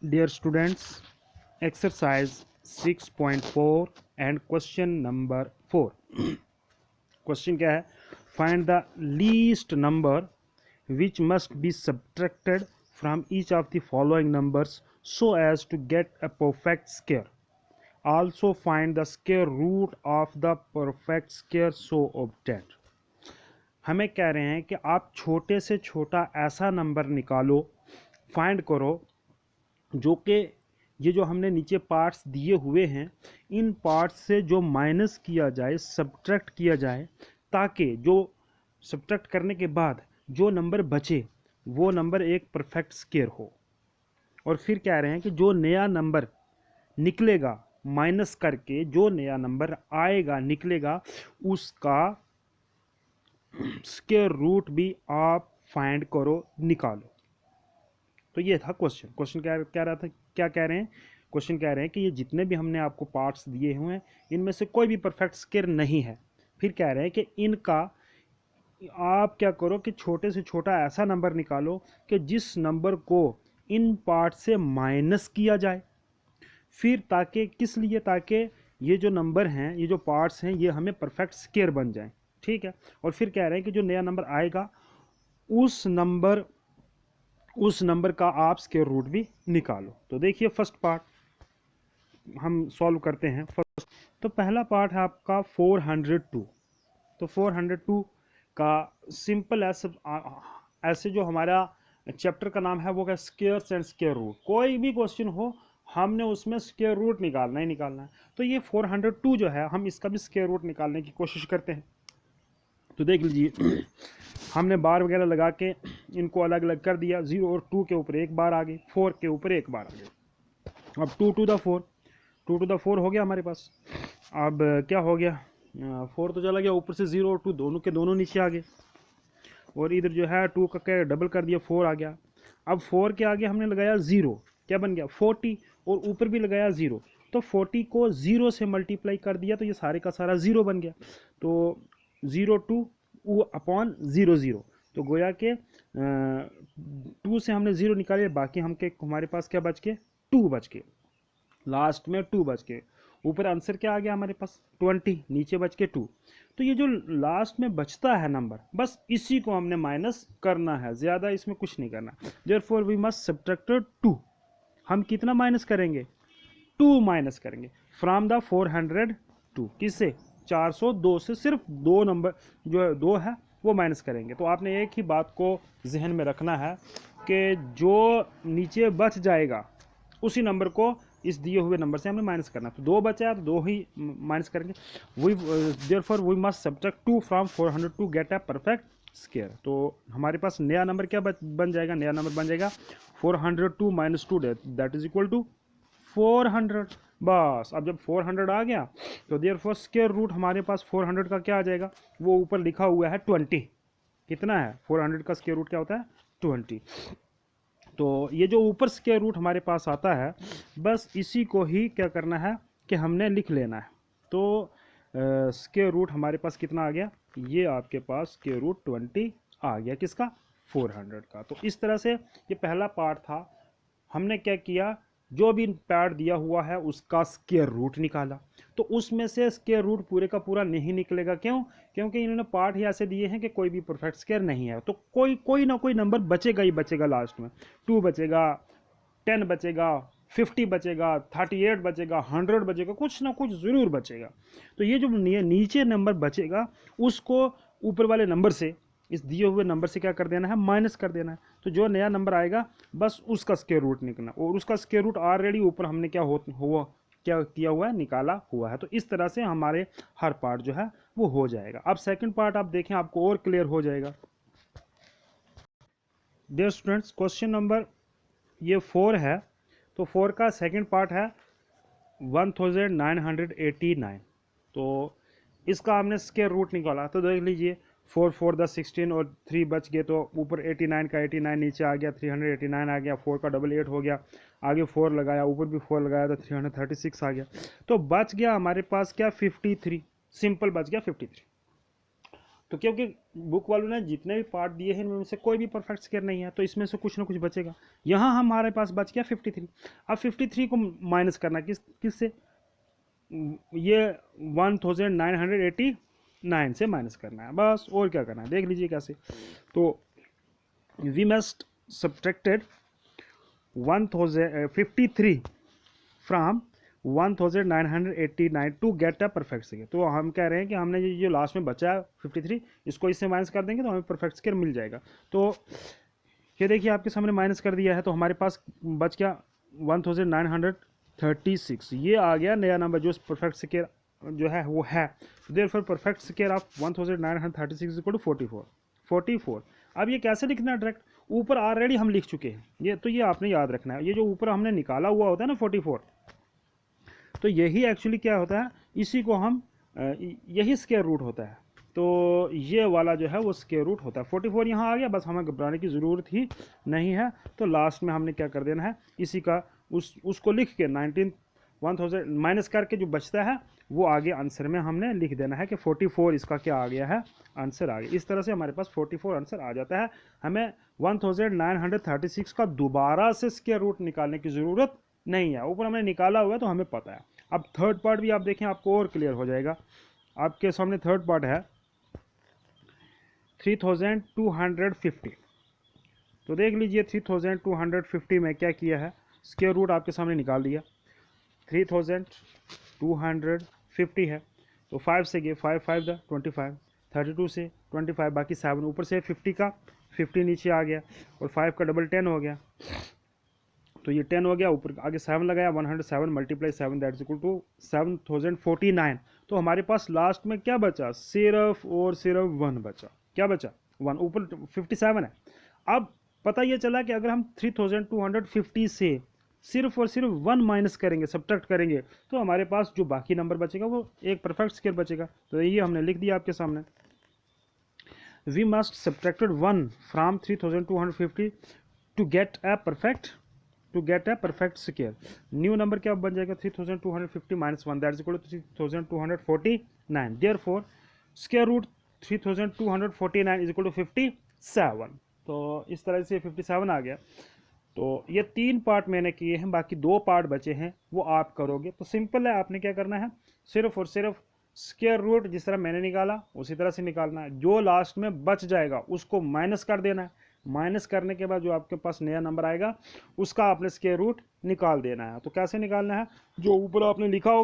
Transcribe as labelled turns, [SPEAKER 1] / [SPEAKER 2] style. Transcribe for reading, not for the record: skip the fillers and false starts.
[SPEAKER 1] Dear students, exercise 6.4 and question number 4. Question क्या है? Find the least number which must be subtracted from each of the following numbers so as to get a perfect square. Also find the square root of the perfect square so obtained. हमें कह रहे हैं कि आप छोटे से छोटा ऐसा नंबर निकालो, फाइंड करो जो कि ये जो हमने नीचे पार्ट्स दिए हुए हैं इन पार्ट्स से जो माइनस किया जाए, सब्ट्रैक्ट किया जाए, ताकि जो सब्ट्रैक्ट करने के बाद जो नंबर बचे वो नंबर एक परफेक्ट स्क्वायर हो। और फिर कह रहे हैं कि जो नया नंबर निकलेगा माइनस करके, जो नया नंबर आएगा निकलेगा, उसका स्क्वायर रूट भी आप फाइंड करो, निकालो। तो ये था क्वेश्चन। क्वेश्चन क्या रहा था, क्या कह रहे हैं? क्वेश्चन कह रहे हैं कि ये जितने भी हमने आपको पार्ट्स दिए हुए हैं इनमें से कोई भी परफेक्ट स्क्वायर नहीं है। फिर कह रहे हैं कि इनका आप क्या करो कि छोटे से छोटा ऐसा नंबर निकालो कि जिस नंबर को इन पार्ट से माइनस किया जाए। फिर ताकि किस लिए? ताकि ये जो नंबर हैं, ये जो पार्ट्स हैं, ये हमें परफेक्ट स्क्वायर बन जाए। ठीक है। और फिर कह रहे हैं कि जो नया नंबर आएगा उस नंबर का आप स्क्वायर रूट भी निकालो। तो देखिए फर्स्ट पार्ट हम सॉल्व करते हैं। फर्स्ट तो पहला पार्ट है आपका 402। तो 402 का सिंपल ऐसे जो हमारा चैप्टर का नाम है वो क्या? Squares and square root. कोई भी क्वेश्चन हो हमने उसमें स्क्वायर रूट निकालना ही निकालना है। तो ये 402 जो है हम इसका भी स्क्वायर रूट निकालने की कोशिश करते हैं। तो देख लीजिए हमने बार वगैरह लगा के इनको अलग अलग कर दिया। 0 और 2 के ऊपर एक बार आ गई, 4 के ऊपर एक बार आ गई। अब 2 टू द 4, 2 टू द 4 हो गया हमारे पास। अब क्या हो गया? 4 तो चला गया, ऊपर से 0 और 2 दोनों के दोनों नीचे आ गए। और इधर जो है 2 का क्या डबल कर दिया, 4 आ गया। अब 4 के आगे हमने लगाया 0, क्या बन गया? 40। और ऊपर भी लगाया 0, तो 40 को 0 से मल्टीप्लाई कर दिया तो ये सारे का सारा 0 बन गया। तो 0 2 अपॉन 0 0, तो गोया के 2 से हमने 0 निकाले, बाकी हमारे पास क्या बच के? 2 बच के, लास्ट में 2 बच के। ऊपर आंसर क्या आ गया हमारे पास? 20, नीचे बच के 2। तो ये जो लास्ट में बचता है नंबर, बस इसी को हमने माइनस करना है, ज़्यादा इसमें कुछ नहीं करना। Therefore we must subtract 2। हम कितना माइनस करेंगे? 2 माइनस करेंगे फ्रॉम द 402। किससे? 402 से सिर्फ 2 नंबर जो है 2 है वो माइनस करेंगे। तो आपने एक ही बात को जहन में रखना है कि जो नीचे बच जाएगा उसी नंबर को इस दिए हुए नंबर से हमें माइनस करना। तो 2 बचा है तो 2 ही माइनस करेंगे। Therefore we must subtract 2 from 402 get a perfect square. तो हमारे पास नया नंबर क्या बन जाएगा? नया नंबर बन जाएगा 402 minus 2, that is equal to 400। बस अब जब 400 आ गया तो देयरफॉर स्क्वायर रूट हमारे पास 400 का क्या आ जाएगा? वो ऊपर लिखा हुआ है 20। कितना है? 400 का स्क्वायर रूट क्या होता है? 20। तो ये जो ऊपर स्क्वायर रूट हमारे पास आता है, बस इसी को ही क्या करना है कि हमने लिख लेना है। तो स्क्वायर रूट हमारे पास कितना आ गया? ये आपके पास स्क्वायर रूट 20 आ गया। किसका? 400 का। तो इस तरह से ये पहला पार्ट था। हमने क्या किया? जो भी पार्ट दिया हुआ है उसका स्क्वायर रूट निकाला। तो उसमें से स्क्वायर रूट पूरे का पूरा नहीं निकलेगा। क्यों? क्योंकि इन्होंने पार्ट ही ऐसे दिए हैं कि कोई भी परफेक्ट स्क्वायर नहीं है। तो कोई कोई ना कोई नंबर बचेगा ही बचेगा लास्ट में। 2 बचेगा, 10 बचेगा, 50 बचेगा, 38 बचेगा, 100 बचेगा, कुछ ना कुछ ज़रूर बचेगा। तो ये जो नीचे नंबर बचेगा उसको ऊपर वाले नंबर से, इस दिए हुए नंबर से क्या कर देना है? माइनस कर देना है। तो जो नया नंबर आएगा बस उसका स्क्वायर रूट निकलना। और उसका स्क्वायर रूट ऑलरेडी ऊपर हमने क्या किया हुआ है? निकाला हुआ है। तो इस तरह से हमारे हर पार्ट जो है वो हो जाएगा। अब सेकंड पार्ट आप देखें, आपको और क्लियर हो जाएगा। डियर स्टूडेंट्स, क्वेश्चन नंबर ये 4 है। तो 4 का सेकंड पार्ट है 1989। तो इसका हमने स्क्वायर रूट निकाला। तो देख लीजिए 4 4 द 16 और 3 बच गए, तो ऊपर 89 का 89 नीचे आ गया, 389 आ गया। 4 का डबल 8 हो गया, आगे 4 लगाया, ऊपर भी 4 लगाया तो 336 आ गया। तो बच गया हमारे पास क्या? 53। सिंपल बच गया 53। तो क्योंकि बुक वालों ने जितने भी पार्ट दिए हैं इनमें से कोई भी परफेक्ट स्क्वायर नहीं है, तो इसमें से कुछ ना कुछ बचेगा। यहाँ हमारे पास बच गया 53। अब 53 को माइनस करना किस से, ये 1989 से माइनस करना है बस, और क्या करना है देख लीजिए कैसे। तो we must subtracted 1053 from 1989 to get a perfect square. तो हम कह रहे हैं कि हमने ये जो लास्ट में बचा है 53, इसको इससे माइनस कर देंगे तो हमें परफेक्ट स्क्वायर मिल जाएगा। तो ये देखिए आपके सामने माइनस कर दिया है, तो हमारे पास बच गया 1936। ये आ गया नया नंबर जो परफेक्ट स्क्वायर जो है वो है। Therefore perfect square of 1936 equal to 44। अब ये कैसे लिखना है डायरेक्ट, ऊपर ऑलरेडी हम लिख चुके हैं ये, तो ये आपने याद रखना है। ये जो ऊपर हमने निकाला हुआ होता है ना 44, तो यही एक्चुअली क्या होता है, इसी को हम यही स्क्वायर रूट होता है। तो ये वाला जो है वो स्क्वायर रूट होता है। 44 यहाँ आ गया, बस हमें घबराने की ज़रूरत ही नहीं है। तो लास्ट में हमने क्या कर देना है, इसी का उसको लिख के 1000 माइनस करके जो बचता है वो आगे आंसर में हमने लिख देना है कि 44 इसका क्या आ गया है, आंसर आ गया। इस तरह से हमारे पास 44 आंसर आ जाता है। हमें 1936 का दोबारा से स्क्वायर रूट निकालने की ज़रूरत नहीं है, ऊपर हमने निकाला हुआ है तो हमें पता है। अब थर्ड पार्ट भी आप देखें, आपको और क्लियर हो जाएगा। आपके सामने थर्ड पार्ट है 3250। तो देख लीजिए 3250 में क्या किया है, स्क्वायर रूट आपके सामने निकाल दिया। 3250 है तो 5 से गए, 5 5 द 25, 32 से 25, बाकी 7 ऊपर से 50 का 50 नीचे आ गया, और 5 का डबल 10 हो गया, तो ये 10 हो गया, ऊपर आगे 7 लगाया, 107 multiply 7 that is equal to 7049। तो हमारे पास लास्ट में क्या बचा, सिर्फ और सिर्फ 1 बचा। क्या बचा, 1। ऊपर 57 है। अब पता ये चला कि अगर हम 3250 से सिर्फ और सिर्फ 1 माइनस करेंगे, सब्ट्रैक्ट करेंगे, तो हमारे पास जो बाकी नंबर बचेगा वो एक परफेक्ट स्क्वायर बचेगा। तो ये हमने लिख दिया आपके सामने, we must subtracted 1 from 3250 to get a perfect square. New number क्या बन जाएगा, 3250 minus 1 that is equal to 3249। Therefore square root 3249 is equal to 57। तो इस तरह से 57 आ गया। तो ये 3 पार्ट मैंने किए हैं, बाकी 2 पार्ट बचे हैं वो आप करोगे। तो सिंपल है, आपने क्या करना है, सिर्फ और सिर्फ स्क्वायर रूट जिस तरह मैंने निकाला उसी तरह से निकालना है। जो लास्ट में बच जाएगा उसको माइनस कर देना है। माइनस करने के बाद जो आपके पास नया नंबर आएगा उसका आपने स्क्वायर रूट निकाल देना है। तो कैसे निकालना है, जो ऊपर आपने लिखा होगा